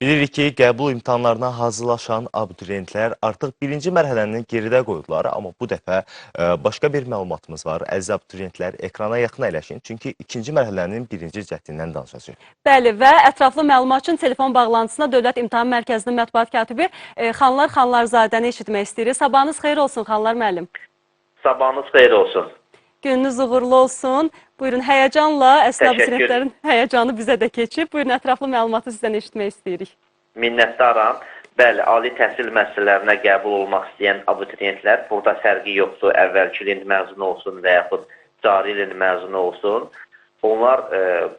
Bilirik ki, qəbul imtahanlarına hazırlaşan abituriyentlər artıq birinci mərhələni geridə qoydular, amma bu dəfə başqa bir məlumatımız var. Əziz abituriyentlər, ekrana yaxın əyləşin, çünki ikinci mərhələnin birinci cəhdindən danışacaq. Bəli və ətraflı məlumat üçün telefon bağlantısına Dövlət İmtahan Mərkəzinin mətbuat katibi Xanlar Xanlarzadəni eşitmək istəyirik. Sabahınız xeyir olsun Xanlar müəllim. Sabahınız xeyir olsun. Gününüz uğurlu olsun. Buyurun, həyəcanla, əslində abituriyentlərin həyəcanı bizə də keçib. Buyurun, ətraflı məlumatı sizdən eşitmək istəyirik. Minnətdaram. Bəli, ali təhsil müəssisələrinə qəbul olmaq istəyən abituriyentlər, burada fərqi yoxdur, əvvəlki ilin məzunu olsun və yaxud cari ilin məzunu olsun. Onlar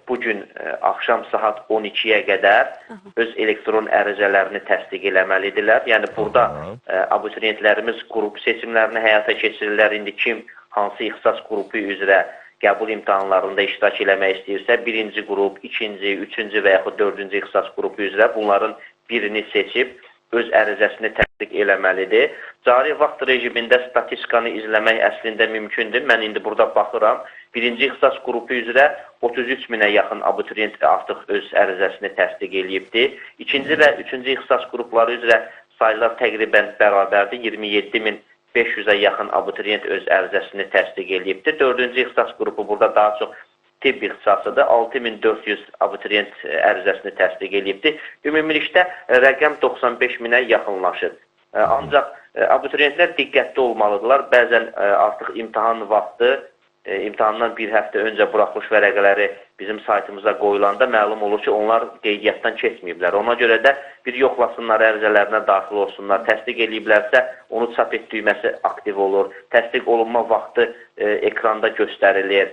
bugün axşam saat 12-yə qədər öz elektron ərizələrini təsdiq eləməlidirlər. Yəni, burada abituriyentlərimiz qrup seçimlərini həyata keçirirlər. İndi kim hansı ixtisas qrupu üzrə qəbul imtahanlarında iştirak eləmək istəyirsə, birinci qrup, ikinci, üçüncü və yaxud dördüncü ixtisas qrupu üzrə bunların birini seçib öz ərizəsini təsdiq eləməlidir. Cari vaxt rejimində statistikanı izləmək əslində mümkündür. Mən indi burada baxıram. Birinci ixtisas qrupu üzrə 33 minə yaxın abituriyent artıq öz ərizəsini təsdiq eləyibdir. İkinci və üçüncü ixtisas qrupları üzrə sayılar təqribən bərabərdir. 27.500-ə yaxın abituriyent öz ərizəsini təsdiq eləyibdir. Dördüncü ixtisas qrupu burada daha çox tibb ixtisasıdır. 6400 abituriyent ərizəsini təsdiq eləyibdir. Ümumilikdə rəqəm 95 minə yaxınlaşır. Ancaq abituriyentlər diqqətli olmalıdırlar. Bəzən artıq imtahan vaxtı, imtahandan bir həftə öncə buraxılış vərəqələri bizim saytımıza qoyulanda məlum olur ki, onlar qeydiyyatdan keçməyiblər. Ona görə də bir yoxlasınlar, ərizələrinə daxil olsunlar. Təsdiq eləyiblərsə, onu çap et düyməsi aktiv olur. Təsdiq olunma vaxtı ekranda göstərilir.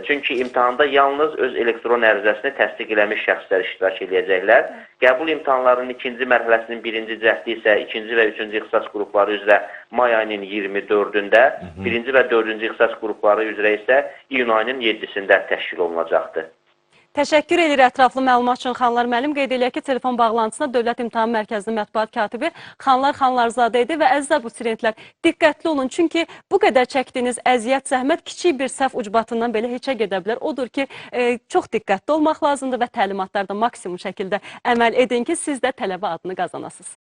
Çünki imtahanda yalnız öz elektron ərizəsini təsdiq eləmiş şəxslər iştirak edəcəklər. Qəbul imtahanlarının ikinci mərhələsinin birinci cəhdi isə ikinci və üçüncü ixtisas qrupları üzrə may ayının 24-də, birinci və dördüncü ixtisas qrupları üzrə isə iyun ayının 7-sində təşkil olunacaqdır. Təşəkkür edirik ətraflı məlumat üçün Xanlar müəllim. Qeyd eləyək ki, telefon bağlantısına Dövlət İmtahan Mərkəzinin mətbuat katibi Xanlar Xanlarzadə idi və əziz abituriyentlər, diqqətli olun, çünki bu qədər çəkdiyiniz əziyyət, zəhmət kiçik bir səhv ucbatından belə heçə gedə bilər. Odur ki, çox diqqətli olmaq lazımdır və təlimatlarda maksimum şəkildə əməl edin ki, siz də tələbə adını qazanasınız.